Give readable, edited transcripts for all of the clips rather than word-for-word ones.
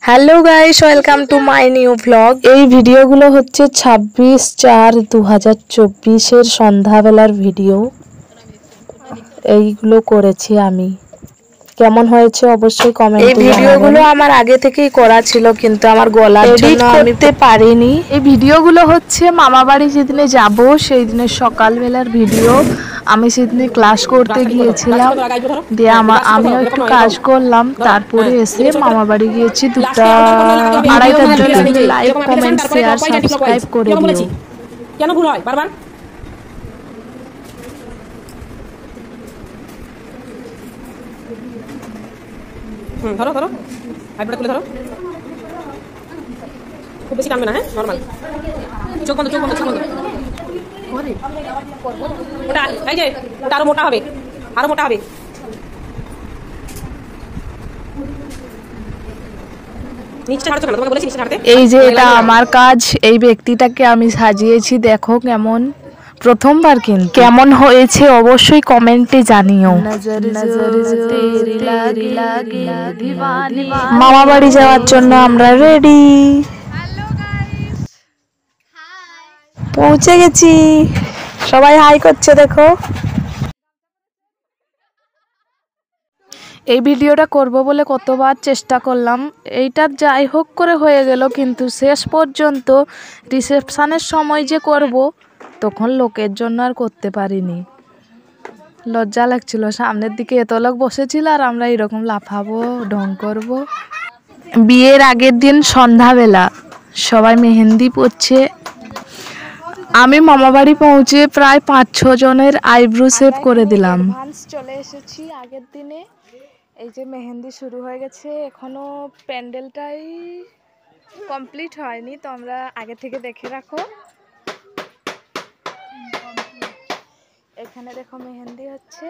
Hello guys, welcome to my new vlog. এই ভিডিওগুলো হচ্ছে 26/4/2024 সন্ধ্যাবেলার ভিডিও। এইগুলো করেছি আমি। কেমন হয়েছে অবশ্যই কমেন্টে জানাবেন। এই ভিডিওগুলো আমার আগে থেকেই করা ছিল, কিন্তু আমার গলার জন্য আমি করতে পারিনি। এই ভিডিওগুলো হচ্ছে মামাবাড়ি যেদিনে যাব সেই দিনের সকালবেলার ভিডিও। আমি সেদিনে ক্লাস করতে গিয়েছিলাম, দিয়ে আমিও একটু কাজ করলাম, তারপরে এসে মামাবাড়ি গিয়েছি 2টা-2:30টার দিকে। লাইক, কমেন্ট, শেয়ার, সাবস্ক্রাইব করে দিও। কেন ভুল হয় বারবার? ধরো ধরো, আইব্রোটা তুলে ধরো। খুব বেশি টানবে না, হ্যাঁ, নরমাল। চোখ বন্ধ, চোখ বন্ধ, চোখ বন্ধ। ওটা এই যে ওটা আরো মোটা হবে, আরো মোটা হবে। এই যে এটা আমার কাজ। এই ব্যক্তিটাকে আমি সাজিয়েছি, দেখো কেমন। প্রথমবার কিন্তু কেমন হয়েছে অবশ্যই কমেন্টে জানিও। মামা বাড়ি যাওয়ার জন্য আমরা রেডি, পৌঁছে গেছি। সবাই হাই করছে দেখো। এই ভিডিওটা করব বলে কতবার চেষ্টা করলাম, এইটা যাই হোক করে হয়ে গেল, কিন্তু শেষ পর্যন্ত রিসেপশনের সময় যে করব তখন লোকের জন্য আর করতে পারিনি। লজ্জা লাগছিল, সামনের দিকে এত লোক বসেছিল আর আমরা এরকম লাফাবো, ঢং করব। বিয়ের আগের দিন সন্ধ্যাবেলা সবাই মেহেন্দি পরছে। আমি মামাবাড়ি পৌঁছে প্রায় 5-6 জনের আইব্রো শেভ করে দিলাম। চলে এসেছি আগের দিনে। এই যে মেহেন্দি শুরু হয়ে গেছে, এখনো প্যান্ডেলটাই কমপ্লিট হয়নি, তো আমরা আগে থেকে দেখে রাখো। এখানে দেখো মেহেন্দি হচ্ছে।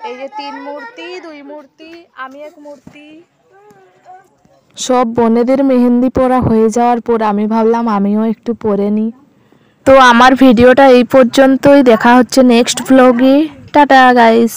এই যে 3 মূর্তি, 2 মূর্তি, আমি এক মূর্তি। সব বোনেদের মেহেন্দি পরা হয়ে যাওয়ার পর আমি ভাবলাম আমিও একটু পরে নিই। তো আমার ভিডিওটা এই পর্যন্তই, দেখা হচ্ছে নেক্সট ভ্লগে। Tata guys.